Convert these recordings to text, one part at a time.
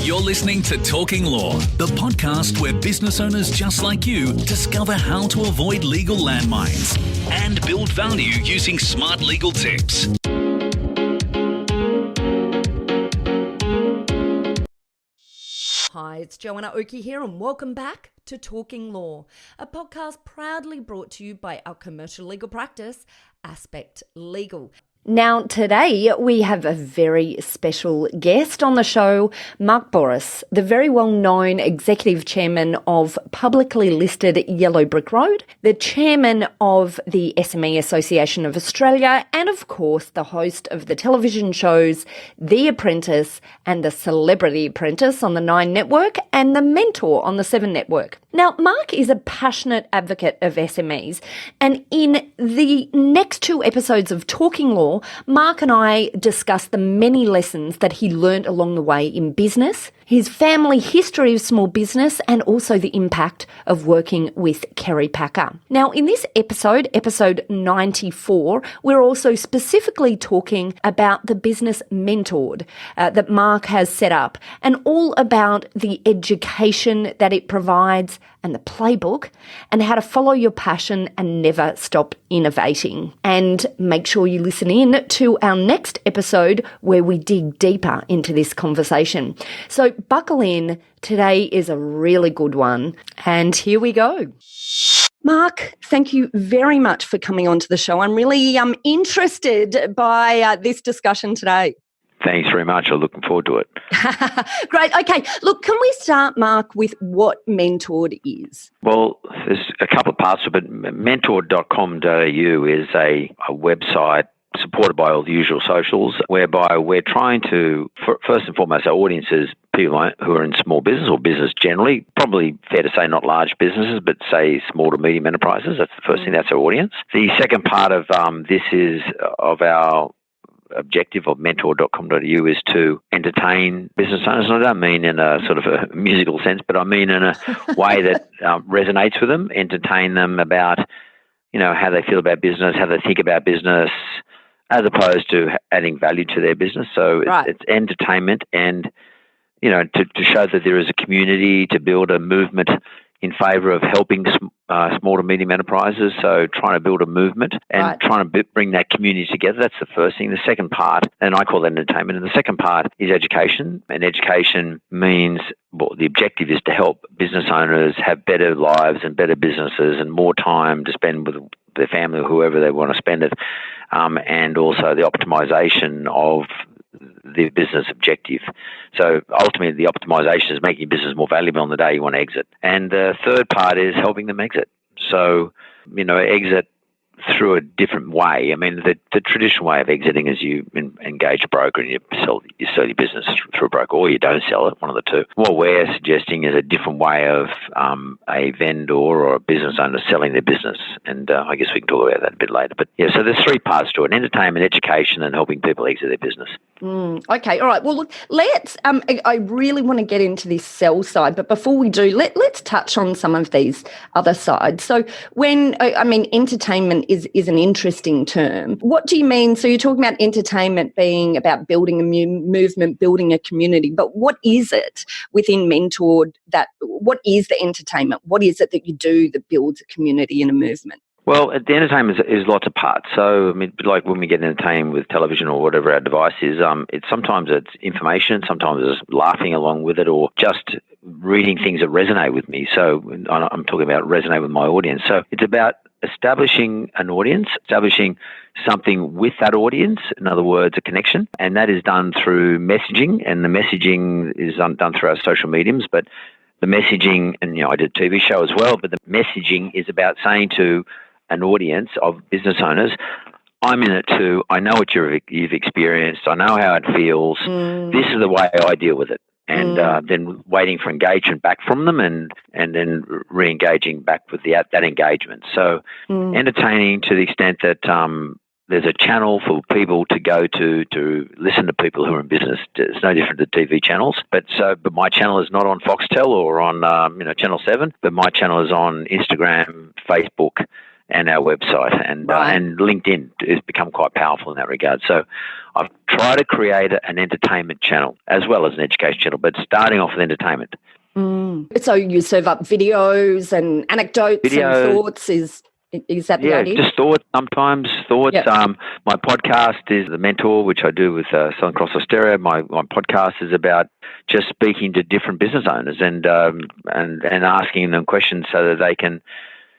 You're listening to Talking Law, the podcast where business owners just like you discover how to avoid legal landmines and build value using smart legal tips. Hi, it's Joanna here and welcome back to Talking Law, a podcast proudly brought to you by our commercial legal practice, Aspect Legal. Now, today we have a very special guest on the show, Mark Bouris, the very well-known Executive Chairman of publicly listed Yellow Brick Road, the Chairman of the SME Association of Australia, and of course the host of the television shows The Apprentice and The Celebrity Apprentice on the 9 Network and The Mentor on the 7 Network. Now, Mark is a passionate advocate of SMEs, and in the next 2 episodes of Talking Law, Mark and I discuss the many lessons that he learnt along the way in business, his family history of small business, and also the impact of working with Kerry Packer. Now, in this episode 94, we're also specifically talking about the business Mentored that Mark has set up, and all about the education that it provides and the playbook, and how to follow your passion and never stop innovating. And make sure you listen in to our next episode where we dig deeper into this conversation. So buckle in. Today is a really good one. And here we go. Mark, thank you very much for coming onto the show. I'm really interested by this discussion today. Thanks very much. I'm looking forward to it. Great. Okay. Look, can we start, Mark, with what Mentored is? Well, there's a couple of parts of it. Mentored.com.au is a website supported by all the usual socials, whereby we're trying to, first and foremost, our audience is people who are in small business or business generally. Probably fair to say not large businesses, but say small to medium enterprises. That's the first thing. That's our audience. The second part of this is of our objective of mentor.com.au is to entertain business owners. And I don't mean in a sort of a musical sense, but I mean in a way that resonates with them, entertain them about, how they feel about business, how they think about business, as opposed to adding value to their business. So it's entertainment and, to show that there is a community, to build a movement in favour of helping small to medium enterprises, so trying to build a movement and trying to bring that community together. That's the first thing. The second part, and I call that entertainment, and the second part is education. And education means, the objective is to help business owners have better lives and better businesses and more time to spend with their family or whoever they want to spend it, and also the optimisation of the business objective. So ultimately, the optimization is making your business more valuable on the day you want to exit. And the third part is helping them exit. So, exit through a different way. I mean, the traditional way of exiting is you engage a broker and you sell your business through a broker, or you don't sell it, one of the two. What we're suggesting is a different way of a vendor or a business owner selling their business. And I guess we can talk about that a bit later. But yeah, so there's 3 parts to it: entertainment, education, and helping people exit their business. Okay, all right. Well, look, let's. I really want to get into this sell side, but before we do, let's touch on some of these other sides. So, entertainment is an interesting term. What do you mean? So you're talking about entertainment being about building a movement, building a community, but what is it within Mentored what is the entertainment? What is it that you do that builds a community and a movement? Well, the entertainment is lots of parts. So, like when we get entertained with television or whatever our device is, sometimes it's information, sometimes it's laughing along with it, or just reading things that resonate with me. So I'm talking about resonate with my audience. So it's about establishing an audience, establishing something with that audience, in other words, a connection, and that is done through messaging, and the messaging is done through our social mediums, but the messaging, and I did a TV show as well, but the messaging is about saying to an audience of business owners, I'm in it too, I know what you've experienced, I know how it feels, this is the way I deal with it. And then waiting for engagement back from them and then re-engaging back with that engagement. So entertaining to the extent that there's a channel for people to go to listen to people who are in business. It's no different to TV channels. But my channel is not on Foxtel or on Channel 7, but my channel is on Instagram, Facebook, and our website, and LinkedIn has become quite powerful in that regard. So I've tried to create an entertainment channel as well as an education channel, but starting off with entertainment. So you serve up videos and anecdotes and thoughts. Is that the idea? Just thoughts sometimes. Yep. My podcast is The Mentor, which I do with Southern Cross Austereo. My podcast is about just speaking to different business owners and asking them questions so that they can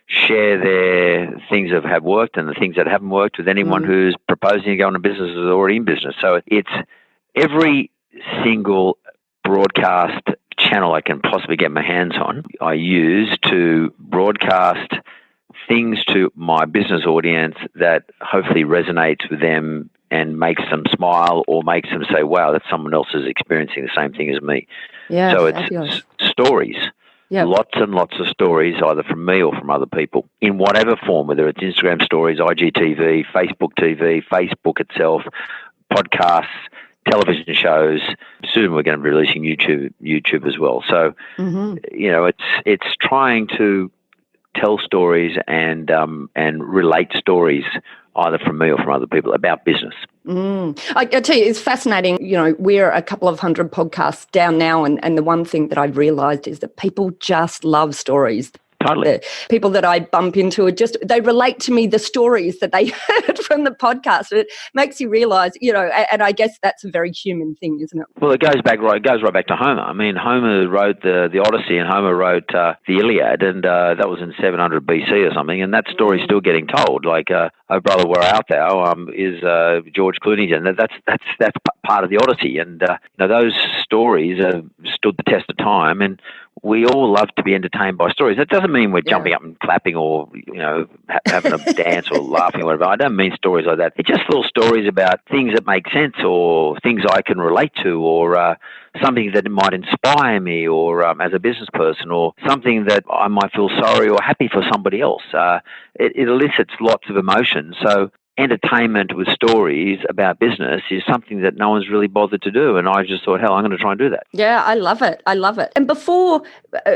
share their things that have worked and the things that haven't worked with anyone who's proposing to go into business or is already in business. So it's every single broadcast channel I can possibly get my hands on, I use to broadcast things to my business audience that hopefully resonates with them and makes them smile or makes them say, wow, that's someone else is experiencing the same thing as me. Yeah, so fabulous. It's stories. Yep. Lots and lots of stories, either from me or from other people, in whatever form, whether it's Instagram stories, IGTV, Facebook TV, Facebook itself, podcasts, television shows. Soon we're going to be releasing YouTube as well. So, it's trying to tell stories and relate stories either from me or from other people about business. I tell you, it's fascinating. We're a couple of hundred podcasts down now, and the one thing that I've realised is that people just love stories. Totally. The people that I bump into they relate to me, the stories that they heard from the podcast. It makes you realise, and I guess that's a very human thing, isn't it? Well, it goes right back to Homer. I mean, Homer wrote the Odyssey and Homer wrote the Iliad, and that was in 700 BC or something, and that story's still getting told. Like, "Oh brother, where art thou?" Is George Clooney's, and that's part of the Odyssey, and those stories have stood the test of time, and we all love to be entertained by stories. That doesn't mean we're jumping up and clapping or, having a dance or laughing or whatever. I don't mean stories like that. It's just little stories about things that make sense or things I can relate to or something that might inspire me or as a business person or something that I might feel sorry or happy for somebody else. It elicits lots of emotion. So entertainment with stories about business is something that no one's really bothered to do. And I just thought, hell, I'm going to try and do that. Yeah, I love it. And before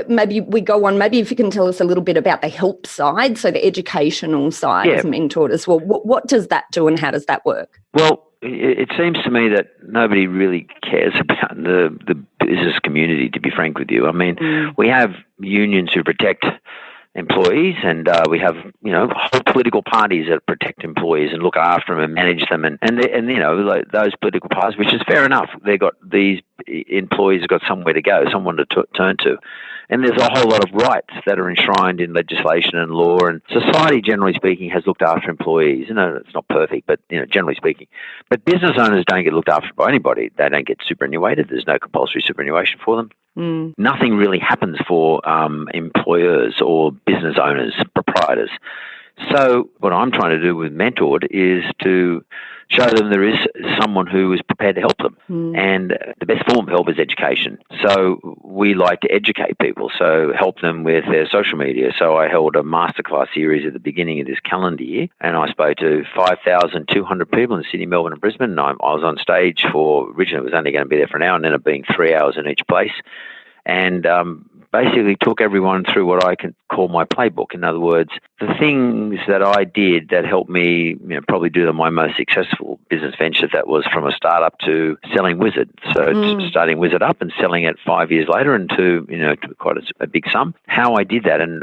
maybe we go on, maybe if you can tell us a little bit about the help side, so the educational side as mentored as well. What does that do and how does that work? Well, it seems to me that nobody really cares about the business community, to be frank with you. I mean, we have unions who protect employees, and we have whole political parties that protect employees and look after them and manage them, and like those political parties, which is fair enough. They got these employees have got somewhere to go, someone to turn to, and there's a whole lot of rights that are enshrined in legislation and law. And society, generally speaking, has looked after employees. It's not perfect, but generally speaking. But business owners don't get looked after by anybody. They don't get superannuated. There's no compulsory superannuation for them. Nothing really happens for employers or business owners, proprietors. So what I'm trying to do with Mentored is to show them there is someone who is prepared to help them. And the best form of help is education. So we like to educate people, so help them with their social media. So I held a masterclass series at the beginning of this calendar year, and I spoke to 5,200 people in Sydney, Melbourne and Brisbane. And I was on stage originally it was only going to be there for an hour, and ended up being 3 hours in each place. And basically took everyone through what I can call my playbook. In other words, the things that I did that helped me probably do my most successful business venture, that was from a startup to selling Wizard. So starting Wizard up and selling it 5 years later and to quite a big sum. How I did that, and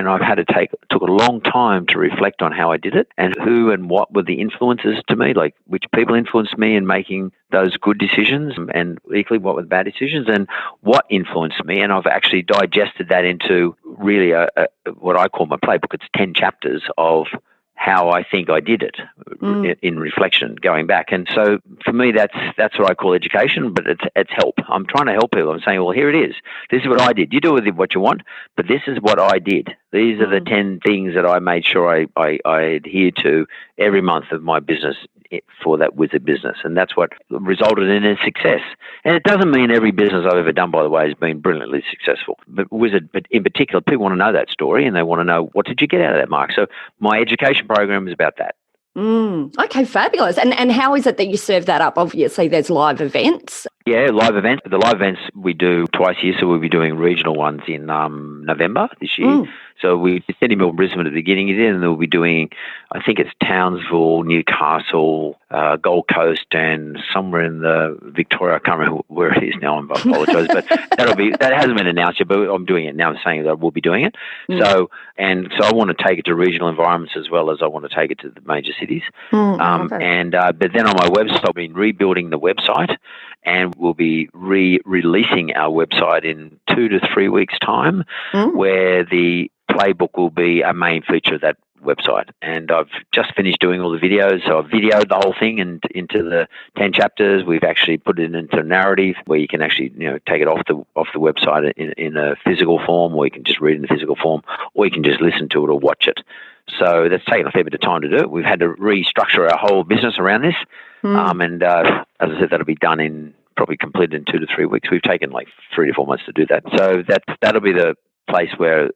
I've had to took a long time to reflect on how I did it and who and what were the influences to me, like which people influenced me in making those good decisions, and equally what were the bad decisions and what influenced me. And I've actually digested that into really what I call my playbook. It's 10 chapters of how I think I did it in reflection, going back. And so for me, that's what I call education, but it's help. I'm trying to help people. I'm saying, well, here it is. This is what I did. You do with it what you want, but this is what I did. These are the 10 things that I made sure I adhere to every month of my business for that Wizard business. And that's what resulted in a success. And it doesn't mean every business I've ever done, by the way, has been brilliantly successful. But Wizard, but in particular, people want to know that story and they want to know, what did you get out of that, Mark? So my education program is about that. Okay, fabulous. And how is it that you serve that up? Obviously, there's live events. Yeah, live events. The live events we do twice a year, so we'll be doing regional ones in November this year. So we did Sydney, Melbourne, Brisbane at the beginning of it, and then we'll be doing, I think it's Townsville, Newcastle, Gold Coast, and somewhere in the Victoria. I can't remember where it is now. I apologise, but that hasn't been announced yet. But I'm doing it now. I'm saying that we'll be doing it. So I want to take it to regional environments as well as I want to take it to the major cities. But then on my website, I've been rebuilding the website, and we'll be releasing our website in 2 to 3 weeks' time, where the playbook will be a main feature of that website. And I've just finished doing all the videos, so I've videoed the whole thing and into the 10 chapters. We've actually put it into a narrative where you can actually take it off the website in a physical form, or you can just read it in a physical form, or you can just listen to it or watch it. So that's taken a fair bit of time to do. We've had to restructure our whole business around this. And as I said, that'll be done probably completed in 2 to 3 weeks. We've taken like 3 to 4 months to do that. So that'll be the place where,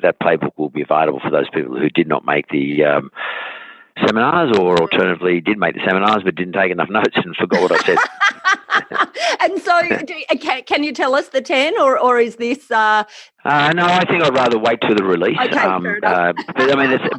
that playbook will be available for those people who did not make the seminars, or alternatively did make the seminars but didn't take enough notes and forgot what I said. And so can you tell us the 10, or is this... No, I think I'd rather wait till the release. Okay, fair enough.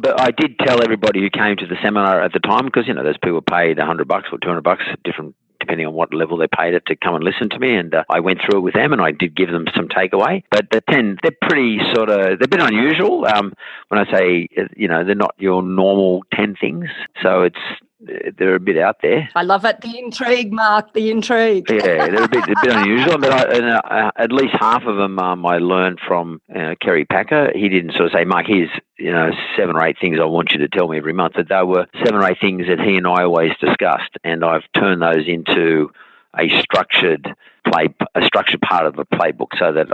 But I did tell everybody who came to the seminar at the time, because, those people paid $100 or $200, depending on what level they paid it, to come and listen to me. And I went through it with them, and I did give them some takeaway. But the 10, they're pretty they're a bit unusual. When I say, they're not your normal 10 things. So they're a bit out there. I love it. The intrigue, Mark, the intrigue. Yeah, they're a bit unusual. But at least half of them I learned from Kerry Packer. He didn't sort of say, Mark, here's 7 or 8 things I want you to tell me every month. But there were 7 or 8 things that he and I always discussed, and I've turned those into a structured part of a playbook, so that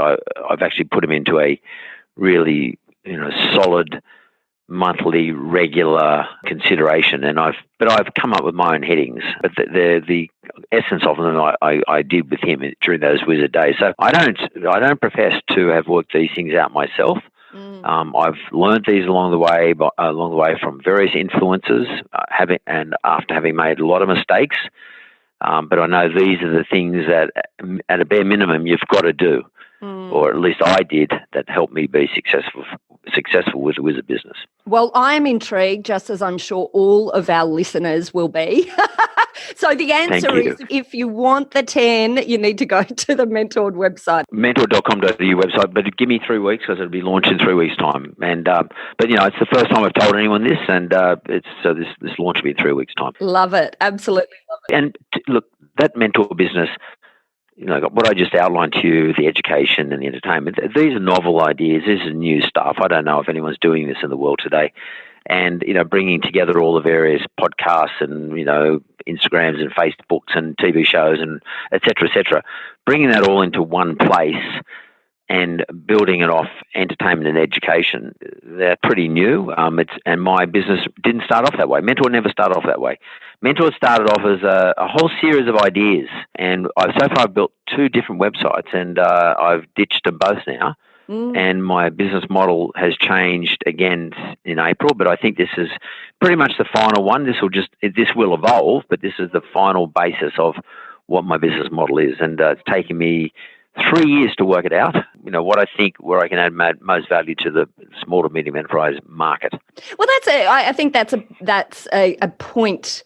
I've actually put them into a really solid monthly regular consideration. And I've come up with my own headings, but the essence of them I did with him during those wizard days. So I don't profess to have worked these things out myself. I've learned these along the way from various influences, after having made a lot of mistakes. But I know these are the things that, at a bare minimum, you've got to do, or at least I did, that helped me be successful with the wizard business. Well, I'm intrigued, just as I'm sure all of our listeners will be. So the answer is, if you want the 10, you need to go to the Mentored website. Mentored.com.au website, but give me 3 weeks, because it'll be launched in 3 weeks' time. And but it's the first time I've told anyone this, and this launch will be in 3 weeks' time. Love it, absolutely love it. And look, that mentor business, what I just outlined to you, the education and the entertainment, these are novel ideas. This is new stuff. I don't know if anyone's doing this in the world today. And, bringing together all the various podcasts and, Instagrams and Facebooks and TV shows and et cetera, bringing that all into one place and building it off entertainment and education, they're pretty new. And my business didn't start off that way. Mentor never started off that way. Mentor started off as a whole series of ideas. And so far I've built 2 different websites, and I've ditched them both now. And my business model has changed again in April, but I think this is pretty much the final one. This will evolve, but this is the final basis of what my business model is. And it's taken me 3 years to work it out, what I think where I can add most value to the small to medium enterprise market. Well, I think that's a point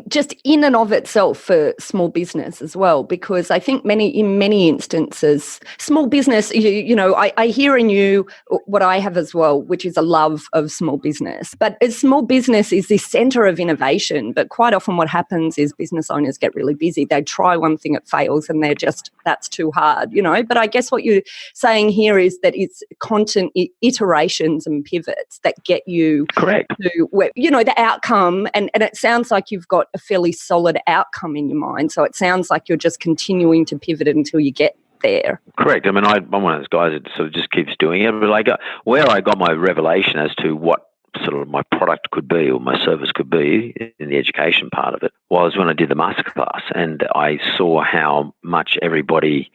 just in and of itself for small business as well, because I think in many instances, small business, I hear in you what I have as well, which is a love of small business. But small business is this centre of innovation, but quite often what happens is business owners get really busy. They try one thing, it fails, and that's too hard, But I guess what you're saying here is that it's constant iterations and pivots that get you correct to the outcome, and it sounds like you've got a fairly solid outcome in your mind. So it sounds like you're just continuing to pivot until you get there. Correct. I mean, I'm one of those guys that sort of just keeps doing it. But where I got my revelation as to what sort of my product could be or my service could be in the education part of it was when I did the masterclass, and I saw how much everybody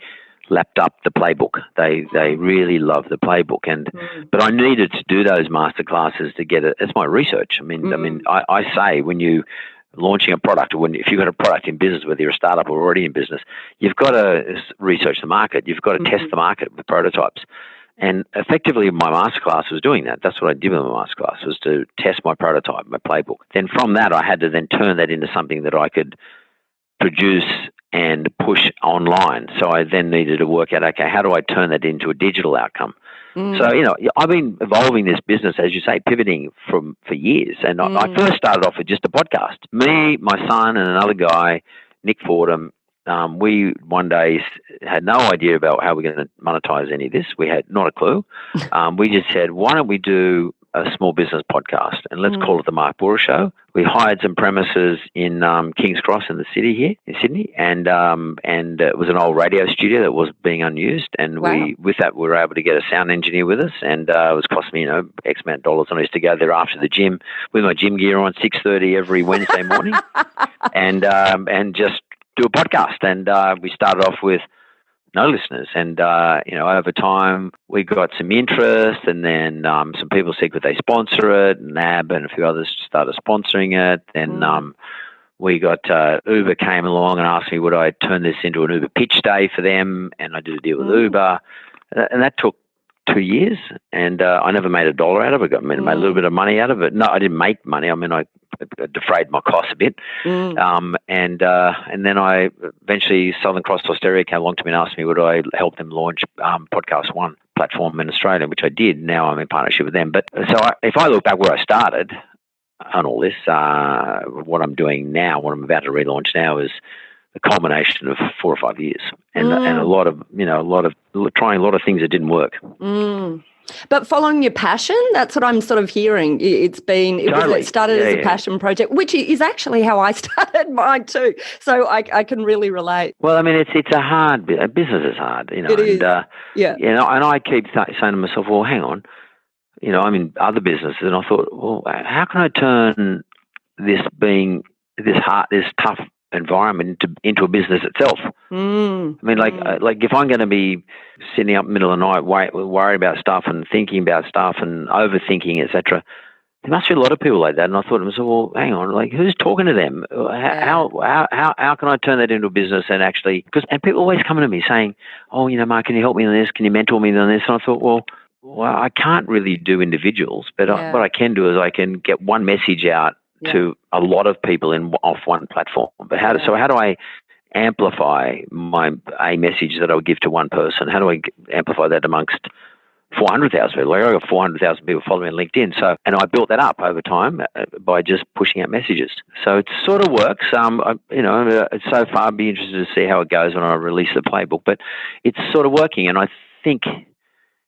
lapped up the playbook. They really love the playbook, but I needed to do those masterclasses to get it. It's my research. I say when you launching a product, or if you've got a product in business, whether you're a startup or already in business, you've got to research the market. You've got to test the market with prototypes. And effectively, my masterclass was doing that. That's what I did with my masterclass, was to test my prototype, my playbook. Then from that, I had to then turn that into something that I could produce and push online. So I then needed to work out, okay, how do I turn that into a digital outcome? So, I've been evolving this business, as you say, pivoting for years. And I first started off with just a podcast. Me, my son, and another guy, Nick Fordham, we one day had no idea about how we're going to monetize any of this. We had not a clue. We just said, why don't we do a small business podcast, and let's call it the Mark Bouris Show. We hired some premises in King's Cross in the city here in Sydney, and it was an old radio studio that was being unused. And we were able to get a sound engineer with us, and it was costing me X amount of dollars. And I used to go there after the gym with my gym gear on, 6:30 every Wednesday morning, and just do a podcast. And we started off with no listeners. And, over time we got some interest, and then some people said, could they sponsor it? And NAB and a few others started sponsoring it. Then we got Uber came along and asked me, would I turn this into an Uber pitch day for them? And I did a deal with Uber. And that took 2 years, and I never made $1 out of it. I made a little bit of money out of it. No, I didn't make money. I mean, I defrayed my costs a bit. And then I eventually, Southern Cross Austereo came along to me and asked me, would I help them launch Podcast One platform in Australia, which I did. Now I'm in partnership with them. But if I look back where I started on all this, what I'm doing now, what I'm about to relaunch now, is a culmination of 4 or 5 years, and a lot of trying a lot of things that didn't work. But following your passion, that's what I'm sort of hearing. It started as a passion project, which is actually how I started mine too. So I can really relate. Well, I mean, it's a hard business is hard, It is. And I keep saying to myself, well, hang on, I'm in other businesses, and I thought, well, how can I turn this tough environment into a business itself? I mean, like if I'm going to be sitting up in the middle of the night worried about stuff and thinking about stuff and overthinking, etc., there must be a lot of people like that. And I thought to myself, well, hang on, like, who's talking to them? How can I turn that into a business? And actually, and people always coming to me saying, oh, Mark, can you help me on this? Can you mentor me on this? And I thought, well, I can't really do individuals, but what I can do is I can get one message out to a lot of people off one platform. But how do I amplify a message that I would give to one person? How do I amplify that amongst 400,000 people? Like, I got 400,000 people following me on LinkedIn. So, and I built that up over time by just pushing out messages. So it sort of works. So far, I'd be interested to see how it goes when I release the playbook. But it's sort of working, and I think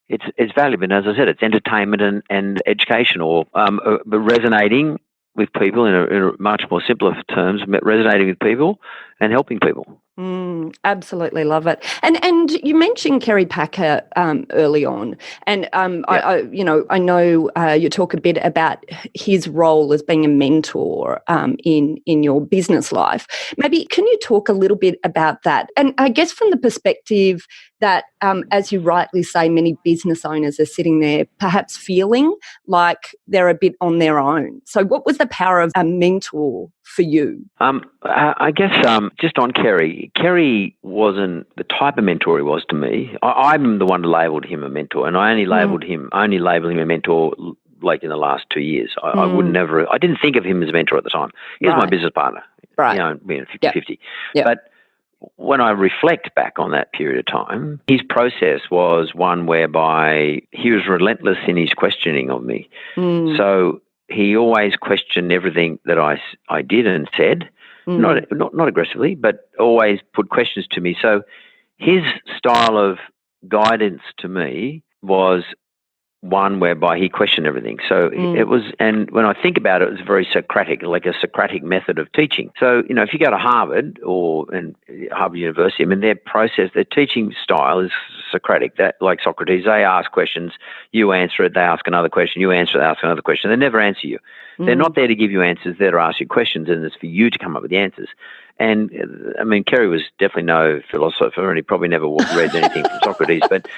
it's valuable. And as I said, it's entertainment and educational, but resonating with people in a much more simpler terms, resonating with people and helping people. Absolutely love it. And you mentioned Kerry Packer early on, and I know you talk a bit about his role as being a mentor in your business life. Maybe can you talk a little bit about that? And I guess from the perspective that, as you rightly say, many business owners are sitting there perhaps feeling like they're a bit on their own. So what was the power of a mentor for you? I guess just on Kerry wasn't the type of mentor he was to me. I'm the one who labelled him a mentor, and I only labelled him a mentor like in the last 2 years. I didn't think of him as a mentor at the time. He was my business partner, being 50-50. Yep. But when I reflect back on that period of time, his process was one whereby he was relentless in his questioning of me. So he always questioned everything that I did and said, not aggressively, but always put questions to me. So his style of guidance to me was one whereby he questioned everything. So it was, and when I think about it, it was very Socratic, like a Socratic method of teaching. So, if you go to Harvard and Harvard University, I mean, their teaching style is Socratic. That, like Socrates, they ask questions, you answer it, they ask another question, you answer it, they ask another question. They never answer you. They're not there to give you answers, they're to ask you questions, and it's for you to come up with the answers. And I mean, Kerry was definitely no philosopher, and he probably never read anything from Socrates, but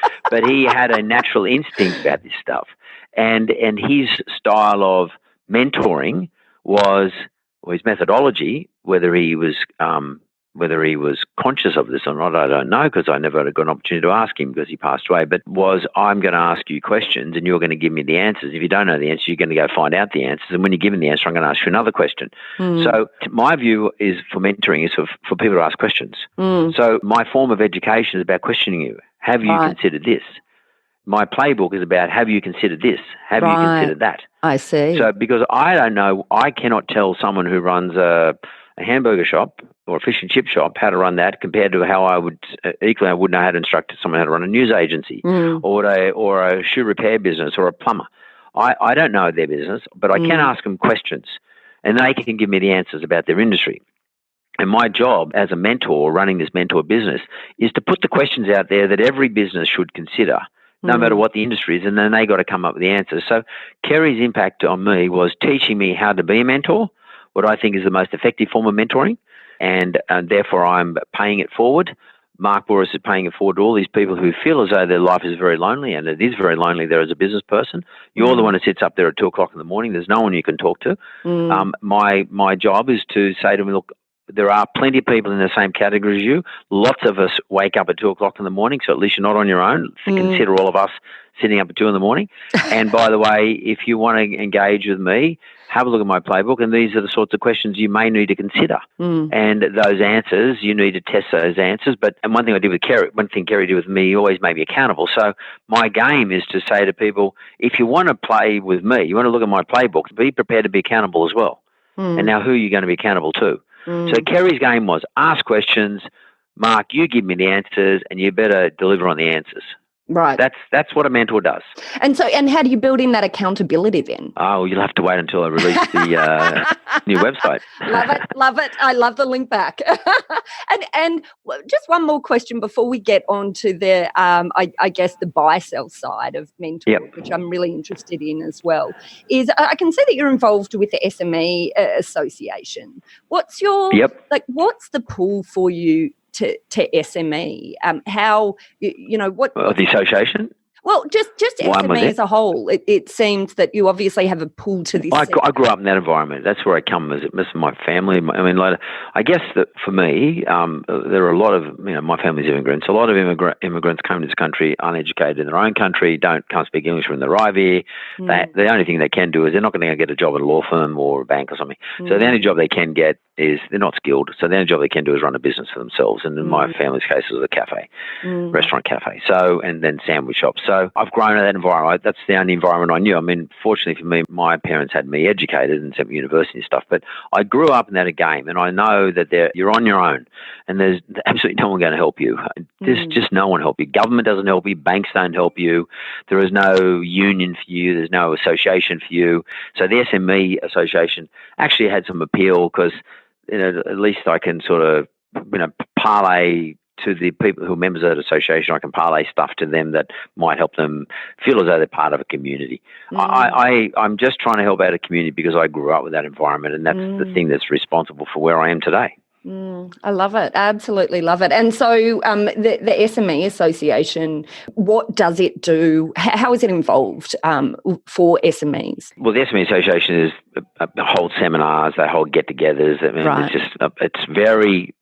he had a natural instinct about this stuff. And his style of mentoring was or his methodology, whether he was conscious of this or not, I don't know, because I never got an opportunity to ask him because he passed away, but was, I'm going to ask you questions and you're going to give me the answers. If you don't know the answer, you're going to go find out the answers. And when you give me the answer, I'm going to ask you another question. So my view is for mentoring is for people to ask questions. So my form of education is about questioning you. Have you considered this? My playbook is about, have you considered this? Have you considered that? I see. So because I don't know, I cannot tell someone who runs a hamburger shop or a fish and chip shop how to run that compared to how I would equally I wouldn't know how to instruct someone how to run a news agency or a shoe repair business or a plumber. I don't know their business, but I can ask them questions and they can give me the answers about their industry. And my job as a mentor running this mentor business is to put the questions out there that every business should consider, no matter what the industry is, and then they got to come up with the answers. So Kerry's impact on me was teaching me how to be a mentor, what I think is the most effective form of mentoring, and therefore I'm paying it forward. Mark Bouris is paying it forward to all these people who feel as though their life is very lonely, and it is very lonely there as a business person. You're the one who sits up there at 2 o'clock in the morning. There's no one you can talk to. My job is to say to them, look, there are plenty of people in the same category as you. Lots of us wake up at 2 o'clock in the morning, so at least you're not on your own. Consider all of us sitting up at 2 in the morning. And by the way, if you want to engage with me, have a look at my playbook, and these are the sorts of questions you may need to consider. And those answers, you need to test those answers. And one thing I did with Kerry, one thing Kerry did with me, he always made me accountable. So my game is to say to people, if you want to play with me, you want to look at my playbook, be prepared to be accountable as well. And now who are you going to be accountable to? So Kerry's game was ask questions, Mark, you give me the answers, and you better deliver on the answers. Right. That's what a mentor does. And how do you build in that accountability then? Oh, you'll have to wait until I release the new website. Love it. I love the link back. and just one more question before we get on to the, I guess, the buy-sell side of mentoring, which I'm really interested in as well, is I can see that you're involved with the SME Association. What's your, what's the pull for you to SME? How, what... the association? Well, just SME as a whole. It seems that you obviously have a pull to this. I grew up in that environment. That's where I come as my family. I mean, I guess that for me, there are a lot of, my family's immigrants. A lot of immigrants come to this country uneducated in their own country, can't speak English when they arrive here. The only thing they can do is they're not going to get a job at a law firm or a bank or something. So the only job they can get is they're not skilled. So the only job they can do is run a business for themselves. And in my family's case, it was a cafe, restaurant cafe. So, and then sandwich shops. So I've grown in that environment. That's the only environment I knew. I mean, fortunately for me, my parents had me educated and sent me to university and stuff. But I grew up in that game, and I know that you're on your own, and there's absolutely no one going to help you. There's just no one help you. Government doesn't help you. Banks don't help you. There is no union for you. There's no association for you. So the SME Association actually had some appeal because, at least I can sort of, parlay to the people who are members of that association. I can parlay stuff to them that might help them feel as though they're part of a community. I'm just trying to help out a community because I grew up with that environment, and that's the thing that's responsible for where I am today. I love it. Absolutely love it. And so the SME Association, what does it do? How is it involved for SMEs? Well, the SME Association holds seminars, they hold get-togethers. I mean,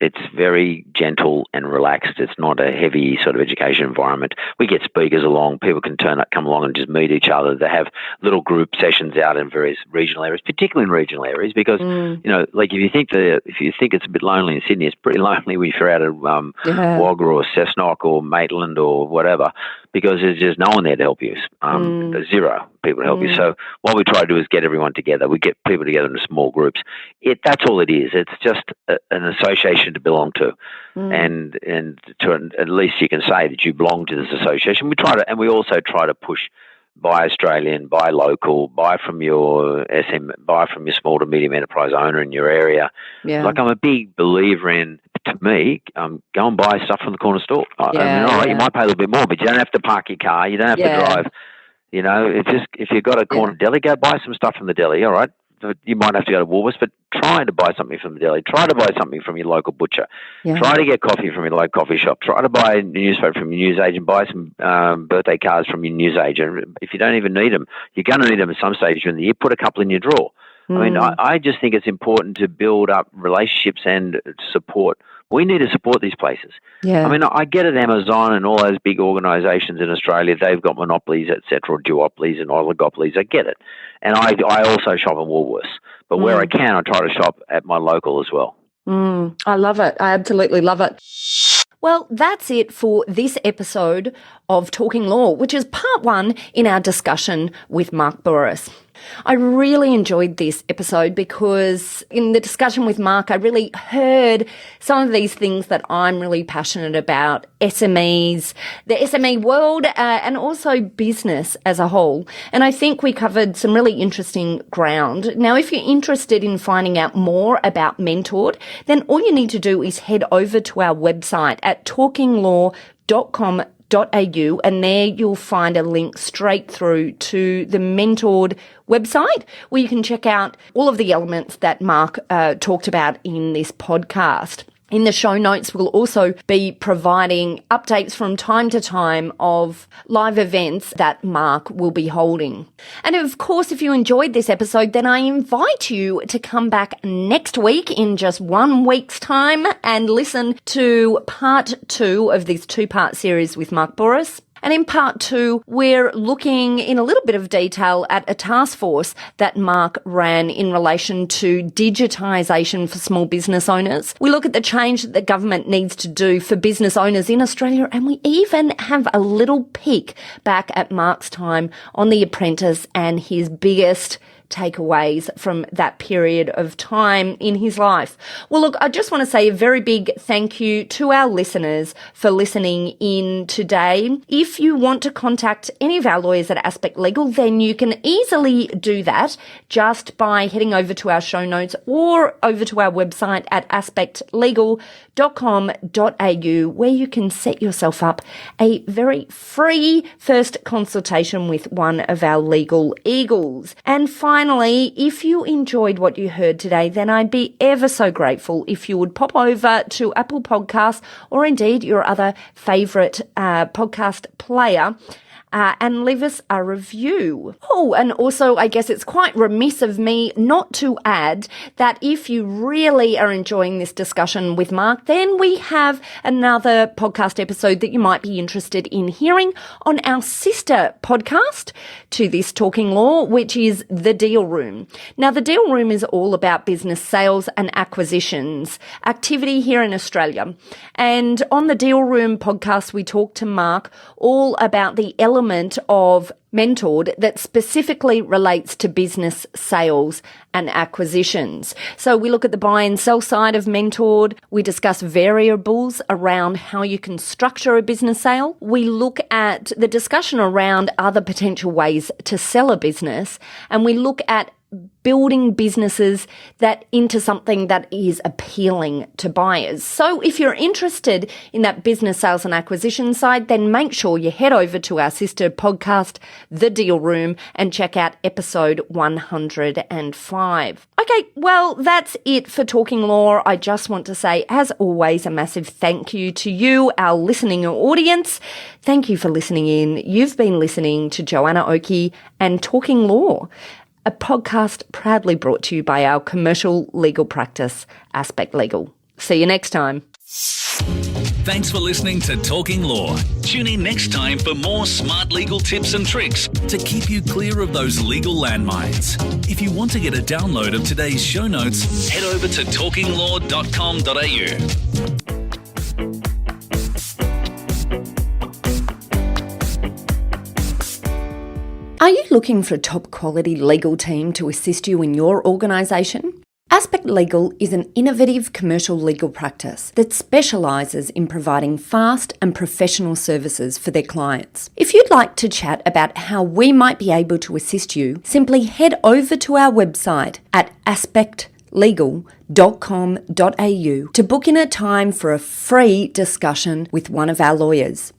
it's very gentle and relaxed. It's not a heavy sort of education environment. We get speakers along. People can come along and just meet each other. They have little group sessions out in various regional areas, particularly in regional areas, because like if you think it's a bit lonely in Sydney, it's pretty lonely when you're out at Wagga or Cessnock or Maitland or whatever, because there's just no one there to help you. There's zero people to help you. So what we try to do is get everyone together. We get people together in small groups. That's all it is. It's just an association to belong to, and to at least you can say that you belong to this association. We also try to push buy Australian, buy local, buy from your small to medium enterprise owner in your area. Yeah. Like I'm a big believer in, to me, go and buy stuff from the corner store. You might pay a little bit more, but you don't have to park your car. You don't have to drive. If you've got a corner deli, go buy some stuff from the deli. All right. You might have to go to Woolworths, but try to buy something from the deli. Try to buy something from your local butcher. Yeah. Try to get coffee from your local coffee shop. Try to buy a newspaper from your newsagent. Buy some birthday cards from your newsagent. If you don't even need them, you're going to need them at some stage during the year. Put a couple in your drawer. I mean, I just think it's important to build up relationships and support. We need to support these places. Yeah. I mean, I get it, Amazon and all those big organisations in Australia, they've got monopolies, et cetera, duopolies and oligopolies. I get it. And I also shop at Woolworths. But where I can, I try to shop at my local as well. I love it. I absolutely love it. Well, that's it for this episode of Talking Law, which is part 1 in our discussion with Mark Bouris. I really enjoyed this episode because in the discussion with Mark, I really heard some of these things that I'm really passionate about, SMEs, the SME world, and also business as a whole. And I think we covered some really interesting ground. Now, if you're interested in finding out more about Mentored, then all you need to do is head over to our website at talkinglaw.com.au, and there you'll find a link straight through to the Mentored website where you can check out all of the elements that Mark talked about in this podcast. In the show notes, we'll also be providing updates from time to time of live events that Mark will be holding. And of course, if you enjoyed this episode, then I invite you to come back next week in just 1 week's time and listen to part 2 of this 2-part series with Mark Bouris. And in part 2, we're looking in a little bit of detail at a task force that Mark ran in relation to digitisation for small business owners. We look at the change that the government needs to do for business owners in Australia, and we even have a little peek back at Mark's time on The Apprentice and his biggest takeaways from that period of time in his life. Well, look, I just want to say a very big thank you to our listeners for listening in today. If you want to contact any of our lawyers at Aspect Legal, then you can easily do that just by heading over to our show notes or over to our website at aspectlegal.com.au, where you can set yourself up a very free first consultation with one of our legal eagles. And finally, if you enjoyed what you heard today, then I'd be ever so grateful if you would pop over to Apple Podcasts or indeed your other favourite podcast player and leave us a review. Oh, and also I guess it's quite remiss of me not to add that if you really are enjoying this discussion with Mark, then we have another podcast episode that you might be interested in hearing on our sister podcast to this Talking Law, which is The Deal Room. Now, The Deal Room is all about business sales and acquisitions activity here in Australia. And on the Deal Room podcast, we talk to Mark all about the element of Mentored that specifically relates to business sales and acquisitions. So we look at the buy and sell side of Mentored. We discuss variables around how you can structure a business sale. We look at the discussion around other potential ways to sell a business, and we look at building businesses that into something that is appealing to buyers. So if you're interested in that business sales and acquisition side, then make sure you head over to our sister podcast, The Deal Room, and check out episode 105. Okay, well, that's it for Talking Law. I just want to say, as always, a massive thank you to you, our listening audience. Thank you for listening in. You've been listening to Joanna Oakey and Talking Law, a podcast proudly brought to you by our commercial legal practice, Aspect Legal. See you next time. Thanks for listening to Talking Law. Tune in next time for more smart legal tips and tricks to keep you clear of those legal landmines. If you want to get a download of today's show notes, head over to talkinglaw.com.au. Are you looking for a top quality legal team to assist you in your organisation? Aspect Legal is an innovative commercial legal practice that specialises in providing fast and professional services for their clients. If you'd like to chat about how we might be able to assist you, simply head over to our website at aspectlegal.com.au to book in a time for a free discussion with one of our lawyers.